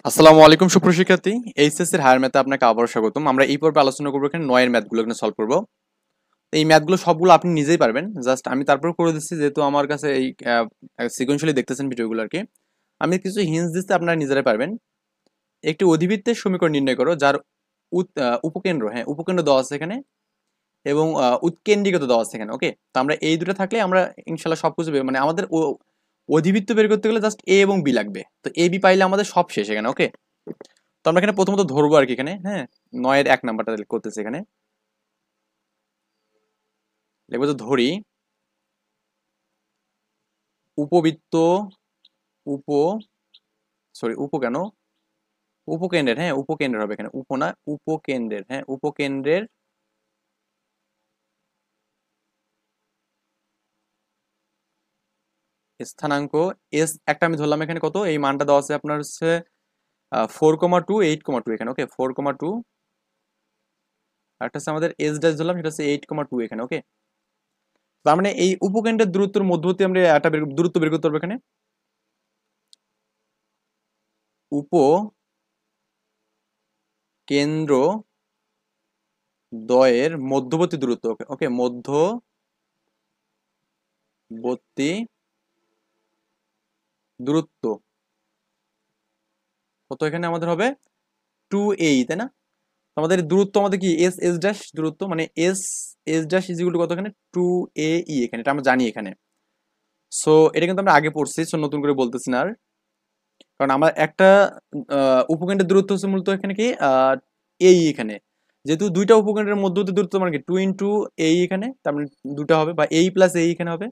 আসসালামু আলাইকুম সুপ্রশিক্ষার্থী। এইচএসসি এর হায়ার ম্যাথে আপনাকে আবারও স্বাগতম। আমরা এই পর্বে আলোচনা করবো এখানে 9 এর ম্যাথগুলো এখানে সলভ করবো। এই ম্যাথগুলো সবগুলো আপনি নিজেই পারবেন, জাস্ট আমি তারপর করে দিচ্ছি যেহেতু আমার কাছে এই সিকোয়েন্সিয়ালি দেখতেছেন ভিডিওগুলো আর কি। আমি কিছু হিন্টস দিচ্ছি, আপনারা নিজেরাই পারবেন। একটি অধিবৃত্তের সমীকরণ নির্ণয় করো যার উপকেন্দ্র, উপকেন্দ্র দেওয়া আছে এখানে এবং উৎকেন্দ্রিকত দেওয়া আছে এখানে। ওকে, তো আমরা এই দুটো থাকলে আমরা ইনশাল্লাহ সবকিছু মানে আমাদের অধিবৃত্ত বের করতে গেলে জাস্ট এ এবং বি লাগবে। তো এ বি পাইলে আমাদের সব শেষ এখানে। ওকে, তো আমরা এখানে প্রথমত ধরবো আর কি এখানে। 9-এর 1 নাম্বারটা করতেছে এখানে। লিখবো যে ধরি উপবৃত্ত উপ সরি উপ কেন উপকেন্দ্রের, উপকেন্দ্রের হবে এখানে, উপ না উপকেন্দ্রের, উপকেন্দ্রের স্থানাঙ্ক এস একটা আমি ধরলাম এখানে। কত এই মানটা দেওয়া আছে আপনার হচ্ছে 4,2 8,2 এখানে। ওকে, 4,2 একটা হচ্ছে আমাদের এস ড্যাশ ধরলাম, সেটা হচ্ছে 8,2 এখানে। ওকে, তার মানে এই উপকেন্দ্রের দূরত্বের মধ্যবর্তী আমরা একটা দূরত্ব বের করতে পারবো এখানে। উপকেন্দ্র দ্বয়ের মধ্যবর্তী দূরত্ব। ওকে ওকে, মধ্যবর্তী দূরত্ব কত এখানে আমাদের হবে 2a, তাই না? তো আমাদের দূরত্ব আমাদের কি এস এস ড্যাশ দূরত্ব, মানে S S dash is equal two কত এখানে 2a এখানে, এটা আমরা জানি এখানে। সো এটা কিন্তু আমরা আগে পড়ছি, সো নতুন করে বলতেছি না আর। কারণ আমার একটা উপকেন্দ্রের দূরত্ব হচ্ছে মূলত এখানে কি এই এখানে, যেহেতু দুইটা উপকেন্দ্রের মধ্যবর্তী দূরত্ব মানে কি 2 × এখানে, তার মানে দুটো হবে বা এই প্লাস এই এখানে হবে।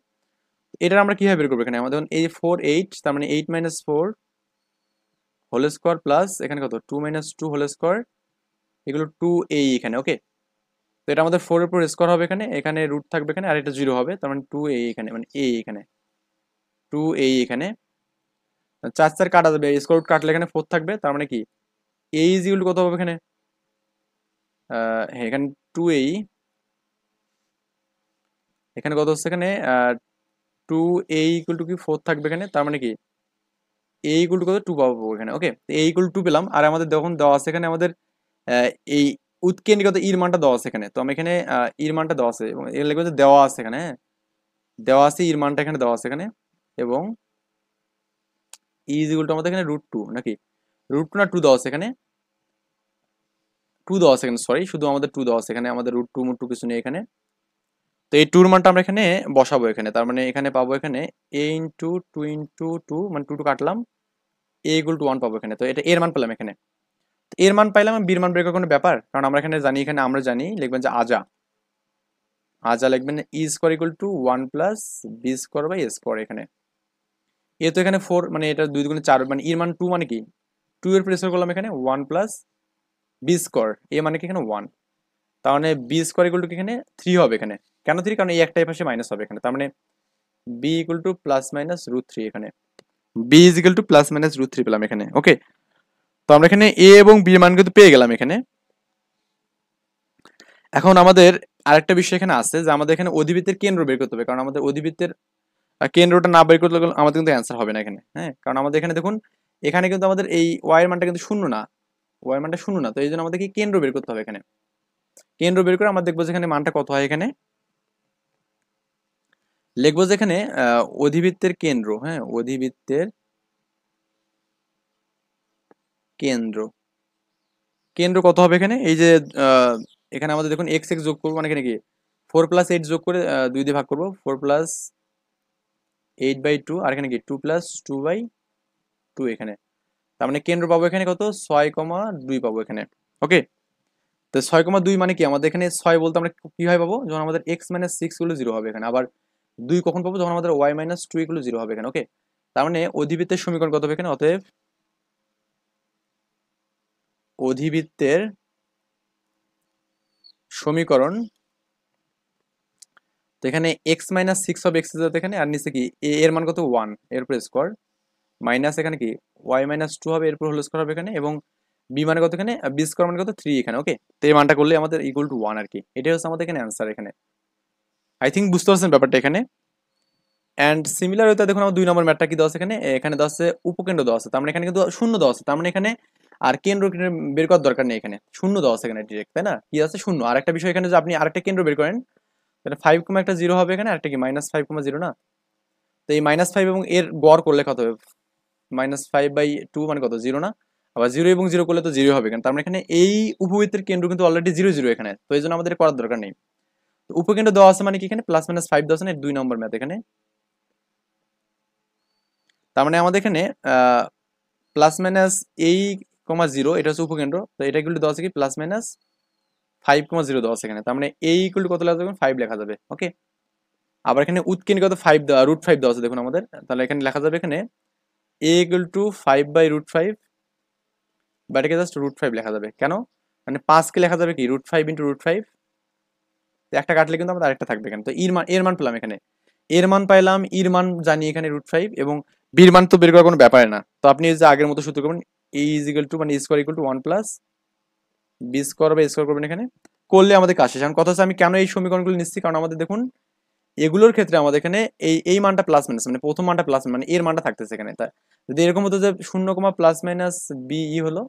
এটার আমরা কিভাবে বের করবো এখানে, আমাদের এই 4 8, তার মানে 8 - 4 হোল স্কোয়ার প্লাস এখানে কত 2 - 2 হোল স্কোয়ার, এগুলো 2a এখানে। ওকে, তো এটা আমাদের 4 এর উপর স্কোয়ার হবে এখানে, এখানে রুট থাকবে এখানে, আর এটা 0 হবে, তার মানে 2a এখানে, মানে a এখানে 2a এখানে। 4 4 কাটা যাবে, স্কোয়ার রুট কাটলে এখানে 4 থাকবে, তার মানে কি a ইজ ইকুয়াল টু কত হবে এখানে এখানে 2a, এখানে কত হচ্ছে এখানে 2a ইকুয়াল টু কি 4 থাকবে এখানে, তার মানে কি a ইকুয়াল টু কত 2 পাবো এখানে। ওকে, a ইকুয়াল টু 2 পেলাম, আর আমাদের যখন দেওয়া আছে এখানে আমাদের এই উৎকেন্দ্রিকত ইর মানটা দেওয়া আছে এখানে। তো আমি এখানে ইর মানটা দেওয়া আছে এবং এর লিখবে যে দেওয়া আছে এখানে, দেওয়া আছে ইর মানটা এখানে দেওয়া আছে এখানে, এবং ই ইজ ইকুয়াল টু আমাদের এখানে √2 নাকি √2 না 2 দেওয়া আছে এখানে, 2 দেওয়া আছে এখানে, সরি শুধু আমাদের 2 দেওয়া আছে এখানে, আমাদের √2 মুটু কিছু নেই এখানে। তো এই 2 মানটা আমরা এখানে বসাবো এখানে, তার মানে এখানে পাবো এখানে a × 2 × 2, মানে 2 কাটলাম, a ইকুয়াল টু 1 পাবো এখানে। তো এটা এর মান পেলাম এখানে। তো এর মান পাইলাম, বির মান বের করার কোনো ব্যাপার, কারণ আমরা এখানে জানি, এখানে আমরা জানি লিখবেন যে আজা আজা লিখবেন e square equal to 1 plus B square by A square এখানে। এ তো এখানে 4, মানে এটা 2 × 4, মানে ইর মান 2, মানে কি 2 এর প্রেসার করলাম এখানে 1 প্লাস বি স্কোয়ার, এ মানে কি এখানে 1, তার মানে বি স্কোয়ার ইকুয়াল টু এখানে 3 হবে এখানে। কেন 3? কারণ এই একটা পাশে মাইনাস হবে এখানে, তার মানে B equal to plus minus √3 এখানে, B is equal to plus minus √3 পেলাম এখানে। ওকে, তো আমরা এখানে এ এবং বি মান কিন্তু পেয়ে গেলাম এখানে। এখন আমাদের আরেকটা বিষয় এখানে আছে যে আমাদের এখানে অধিবৃত্তের কেন্দ্র বের করতে হবে, কারণ আমাদের অধিবৃত্তের কেন্দ্রটা না বের করতে গেলে আমাদের কিন্তু অ্যান্সার হবে না এখানে। কারণ আমাদের এখানে দেখুন, এখানে কিন্তু আমাদের এই ওয়াই এর মানটা কিন্তু শূন্য না, ওয়াই এর মানটা শূন্য না, তো এই জন্য আমাদের কি কেন্দ্র বের করতে হবে এখানে। কেন্দ্র বের করে আমরা দেখবো যে এখানে মানটা কত হয় এখানে, লিখবো যে এখানে অধিবৃত্তের কেন্দ্র, অধিবৃত্তের কেন্দ্র, কেন্দ্র কত হবে এখানে, এই যে এখানে আমাদের দেখুন এক্স এক্স যোগ করবো, মানে এখানে কি 4 + 8 যোগ করে 2 দিয়ে ভাগ করবো, 4 + 8/2, আর এখানে কি 2 + 2/2 এখানে। তার মানে কেন্দ্র পাবো এখানে কত 6,2 পাবো এখানে। ওকে, তো 6,2 মানে কি আমাদের এখানে 6 বলতে আমরা কিভাবে পাবো, যখন আমাদের x - 6 = 0 হবে এখানে, আবার 2 কখন পাবো, যখন আমাদের y - 2 = 0 হবে এখানে। ওকে, তার মানে অধিবৃত্তের সমীকরণ কত হবে এখানে, অতএব অধিবৃত্তের সমীকরণ, তো এখানে x - 6 হবে, x এর জায়গাতে এখানে, আর নিচে কি a এর মান কত 1 এর উপর স্কোয়ার, মাইনাস এখানে কি y - 2 হবে, এরপর হোল স্কোয়ার হবে এখানে, এবং b মানে কত এখানে, b স্কোয়ার মানে কত 3 এখানে। ওকে, তো এই মানটা করলে আমাদের ইকুয়াল টু 1 আর কি, এটাই হচ্ছে আমাদের এখানে অ্যান্সার এখানে। আই থিঙ্ক বুঝতে পারছেন ব্যাপারটা এখানে। অ্যান্ড সিমিলার হইতে দেখুন আমার 2 নম্বর ম্যাথটা কি দেওয়া আছে এখানে, এখানে দেওয়া আছে উপকেন্দ্র দেওয়া আছে, তার মানে এখানে কিন্তু শূন্য দেওয়া আছে, তার মানে এখানে আর কেন্দ্র বের করার দরকার নেই, এখানে শূন্য দেওয়া আছে এখানে ডিরেক্ট, তাই না? কি আছে শূন্য। আর একটা বিষয় এখানে যে আপনি আরেকটা কেন্দ্র বের করেন, তাহলে 5, হবে এখানে, আরেকটা কি -5, না? তো এই -5 এবং এর গড় করলে কত হবে? -5/2 মানে কত? 0 না? আবার 0 এবং 0 করলে তো 0 হবে এখানে, তার মানে এখানে এই উপবৃত্তের কেন্দ্র কিন্তু অলরেডি 0 0 এখানে, তো এই জন্য আমাদের করার দরকার নেই। তো উপকেন্দ্র দেওয়া আছে মানে কি এখানে +-5 দেওয়া আছে না, 2 নম্বর ম্যাথ এখানে। তার মানে আমাদের এখানে +-a, 0 এটা হচ্ছে উপকেন্দ্র, তো এটা ইকুয়াল টু দেওয়া আছে কি +-5, 0 দেওয়া আছে এখানে, তার মানে a ইকুয়াল টু কত লেখা যাবে? 5 লেখা যাবে, ওকে। আবার এখানে উৎকেন্দ্রিক কত 5 দেওয়া, √5 দেওয়া আছে দেখুন আমাদের, তাহলে এখানে লেখা যাবে এখানে a ইকুয়াল টু 5/√5, বা এটাকে জাস্ট √5 লেখা যাবে। কেন? মানে 5 কে লেখা যাবে কি √5 × √5, একটা কাটলে কিন্তু আমাদের আরেকটা থাকবে এখানে। তো এর মান পেলাম এখানে, এর মান পাইলাম, এর মান জানি এখানে √5, এবং বির মান তো বের করার কোনো ব্যাপার না। তো আপনি যে আগের মতো সূত্র করবেন, a ইকুয়াল টু মানে square equal to 1 plus B square বা স্কোয়ার করবেন এখানে, করলে আমাদের কাজ শেষ। এখন কথা হচ্ছে আমি কেন এই সমীকরণগুলো নিচ্ছি, কারণ আমাদের দেখুন এগুলোর ক্ষেত্রে আমাদের এখানে এই মানটা প্লাস মাইনাস, মানে প্রথম মানটা প্লাস মানে এর মানটা থাকতেছে এখানে। তাই যদি এরকম হতো যে 0, +-b হলো,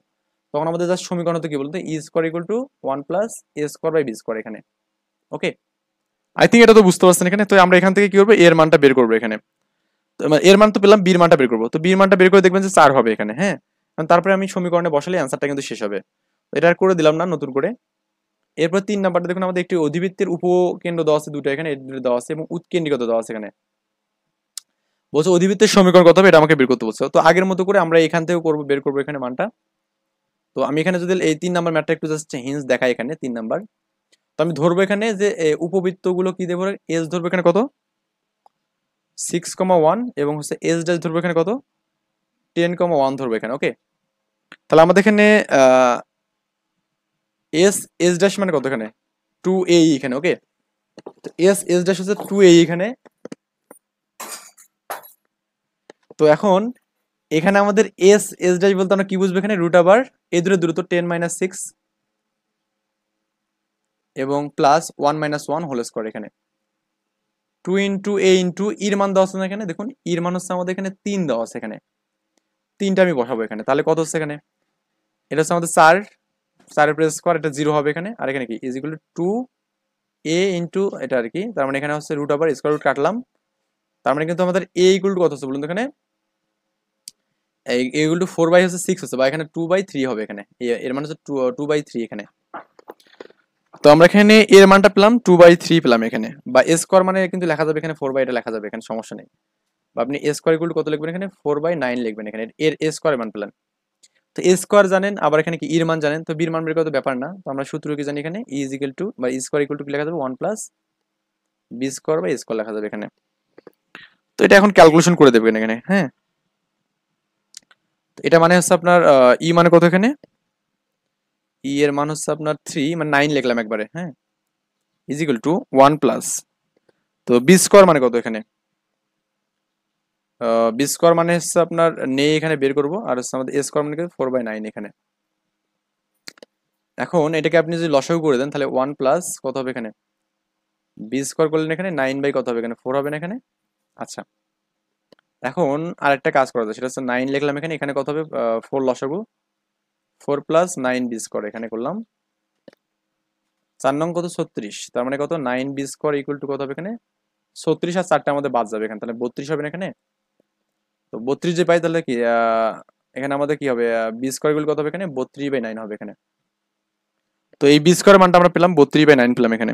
তখন আমাদের জাস্ট সমীকরণ তো কি বলতো, e square equal to 1 plus a square by b square এখানে, ওকে। আই থিঙ্ক এটা তো বুঝতে পারছেন এখানে। তো আমরা এখান থেকে কি করবো, এর মানটা বের করবো এখানে। তো এর মান তো পেলাম, বির মানটা বের করবো, তো বির মানটা বের করে দেখবেন যে 4 হবে এখানে, হ্যাঁ। তারপরে আমি সমীকরণে বসালে অ্যান্সারটা কিন্তু শেষ হবে। এটা আর করে দিলাম না নতুন করে। এরপর 3 নাম্বারটা দেখুন, আমাদের একটি অধিবৃত্তের উপকেন্দ্র দেওয়া আছে দুটো এখানে, দেওয়া আছে, এবং উৎকেন্দ্রিকতা দেওয়া আছে এখানে। বলছে অধিবৃত্তের সমীকরণ কত হবে, এটা আমাকে বের করতে বলছে। তো আগের মতো করে আমরা এখান থেকেও করবো, বের করবো এখানে মানটা। তো আমি এখানে যদি এই 3 নাম্বার ম্যাথটা একটু জাস্ট হিন্স দেখাই এখানে 3 নাম্বার। তো আমি ধরবো এখানে যে উপবৃত্তগুলো কি দেবো, এস ধরবো এখানে কত 6,1, এবং হচ্ছে এস ড্যাশ ধরবো এখানে কত 10,1 ধরবো এখানে, ওকে। তাহলে আমাদের এখানে এস এস ড্যাশ মানে কত এখানে 2a এখানে, ওকে। তো এস ড্যাশ হচ্ছে 2a এখানে। তো এখন এখানে আমাদের এস ড্যাশ বলতে আমরা কি বুঝবো, এখানে রুট আবার এই দূরে দূরত্ব 10 - 6 এবং +1 - 1 হোল স্কোয়ার এখানে 2 ইন্টু এ ইন্টু ইর মান দেওয়া আছে না এখানে, দেখুন ইর মান হচ্ছে আমাদের এখানে 3 দেওয়া আছে এখানে, 3টা আমি বসাবো এখানে। তাহলে কত হচ্ছে এখানে, এটা হচ্ছে আমাদের 4 এর স্কোয়ার, এটা 0 হবে এখানে, আর এখানে কি is equal two 2a into এটা আর কি, তার মানে এখানে হচ্ছে রুট আবার স্কোয়ার রুট কাটলাম, তার মানে কিন্তু আমাদের a ইকুয়াল টু কত হচ্ছে বলুন তো এখানে, ইকুয়াল টু 4/6 হচ্ছে, বা এখানে 2/3 হবে এখানে, এর মানে হচ্ছে 2/3 এখানে। তো আমরা এখানে এর মানটা পেলাম 2/3 পেলাম এখানে, বা এ স্কোয়ার মানে কিন্তু লেখা যাবে এখানে 4/, এটা লেখা যাবে এখানে, সমস্যা নেই। বা আপনি এ স্কোয়ার ইকুয়াল টু কত লিখবেন এখানে 4/9 লিখবেন এখানে, এর এ স্কোয়ার মান পেলেন। তো এ স্কোয়ার জানেন, আবার এখানে কি ইর মান জানেন, তো বির মান বের করার ব্যাপার না। তো আমরা সূত্র কি জানি এখানে ই ইজ ইকুয়াল টু বা ই স্কোয়ার ইকুয়াল টু কি লেখা যাবে 1 প্লাস বি স্কোয়ার বা এ স্কোয়ার লেখা যাবে এখানে। তো এটা এখন ক্যালকুলেশন করে দেবেন এখানে, হ্যাঁ। তো এটা মানে হচ্ছে আপনার ই মানে কত এখানে, ই এর মান হচ্ছে আপনার 3 মানে 9 লিখলাম একবারে, হ্যাঁ, ইজ ইকুয়াল টু 1 প্লাস, তো বি স্কোয়ার মানে কত এখানে, বি স্কোয়ার মানে হচ্ছে আপনার নেই এখানে বের করবো, আর হচ্ছে আমাদের এ স্কোয়ার মানে 4/9 এখানে। এখন এটাকে আপনি যদি লসাগু করে দেন, তাহলে 1 প্লাস কত হবে এখানে, বি স্কোয়ার করলেন এখানে 9 বাই কত হবে এখানে 4 হবে না এখানে। আচ্ছা, এখন আরেকটা কাজ করা যায়, সেটা হচ্ছে 9 লিখলাম এখানে, এখানে কত হবে 4 লসাগু, 4 প্লাস 9 বি স্কোয়ার এখানে করলাম, 4 নং কত 36, তার মানে কত 9 বি স্কোয়ার ইকুয়াল টু কত হবে এখানে 36, আর 4টা আমাদের বাদ যাবে এখানে, তাহলে 32 হবে না এখানে। তো 32 যে পাই, তাহলে কি এখানে আমাদের কি হবে, বি স্কোয়ার ইকুয়াল কত হবে এখানে 32/9 হবে এখানে। তো এই বি স্কোয়ার মানটা আমরা পেলাম 32/9 পেলাম এখানে।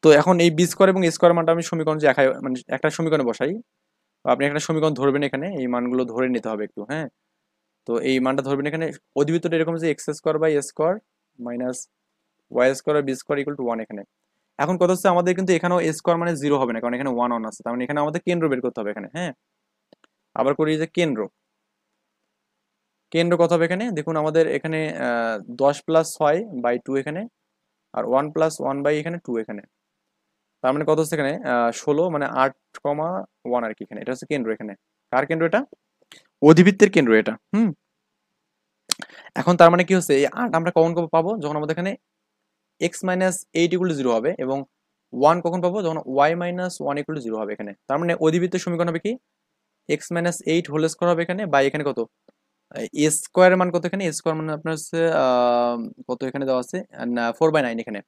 তো এখন এই বি স্কোয়ার এবং স্কোয়ার মানটা আমি সমীকরণ যে একাই মানে একটা সমীকরণে বসাই, আপনি একটা সমীকরণ ধরবেন এখানে, এই মানগুলো ধরে নিতে হবে একটু, হ্যাঁ। তো এই মানটা ধরবেন এখানে, অধিবৃত্তটা এরকম যে X square by A square minus Y square B square equal to 1 এখানে। এখন কথা হচ্ছে আমাদের কিন্তু এখানেও এ স্কোয়ার মানে 0 হবে না, কারণ এখানে 1 আছে, তার মানে এখানে আমাদের কেন্দ্র বের করতে হবে এখানে, হ্যাঁ। আবার করি যে কেন্দ্র, কেন্দ্র কত হবে এখানে, দেখুন আমাদের এখানে 10 + 6/2 এখানে, আর 1 + 1 বাই এখানে 2 এখানে, তার মানে কত হচ্ছে এখানে 16 মানে 8,1 আর কি এখানে, এটা হচ্ছে কেন্দ্র এখানে। কার কেন্দ্র এটা, অধিবৃত্তের কেন্দ্র এটা, হুম। এখন তার মানে কি হচ্ছে, এই 8 আমরা কখন কবে পাবো, যখন আমাদের এখানে x - 8 = 0 হবে, এবং ওয়ান কখন পাবো? যখন Y minus one equal to zero হবে এখানে। তার মানে অধিবৃত্তের সমীকরণ হবে কি, X minus eight whole square হবে এখানে, বা এখানে কত এ স্কোয়ারের মান কত এখানে, এ স্কোয়ার মানে আপনার হচ্ছে কত এখানে দেওয়া আছে, না 4/9 এখানে,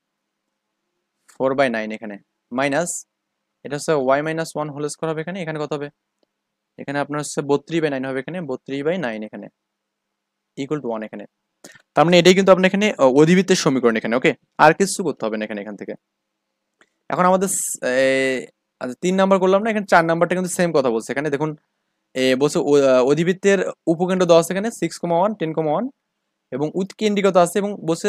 4/9 এখানে, মাইনাস এটা হচ্ছে Y minus one whole square হবে এখানে, এখানে কত হবে, এখানে আপনার হচ্ছে 32/9 হবে এখানে, 32/9 এখানে ইকুয়াল টু ওয়ান এখানে। তার মানে এটাই কিন্তু আপনার এখানে অধিবৃত্তের সমীকরণ এখানে। ওকে, আর কিছু করতে হবে না এখানে এখান থেকে। এখন আমাদের আচ্ছা 3 নাম্বার করলাম না, এখানে 4 নাম্বারটা কিন্তু সেম কথা বলছে এখানে দেখুন। বলছে অধিবৃত্তের উপকেন্দ্র দেওয়া আছে এখানে 6,1 10,1 এবং উৎকেন্দ্রিকতা আছে, এবং বলছে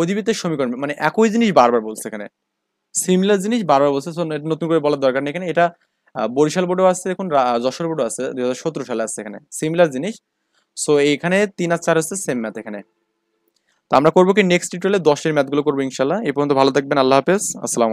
অধিবৃত্তের সমীকরণ মানে একই জিনিস বারবার বলছে এখানে, সিমিলার জিনিস বারবার বলছে। So, এটা নতুন করে বলার দরকার নেই এখানে। এটা বরিশাল বোর্ডেও আছে, এখন যশোর বোর্ডেও আছে, 2017 সালে আছে এখানে সিমিলার জিনিস। সো এইখানে 3 আর 4 হচ্ছে সেম ম্যাথ এখানে। তো আমরা করবো কি নেক্সট টিউটোরিয়ালে 10-এর ম্যাথগুলো করবো ইনশাল্লাহ। এই পর্যন্ত ভালো থাকবেন, আল্লাহ হাফেজ, আসসালামু আলাইকুম।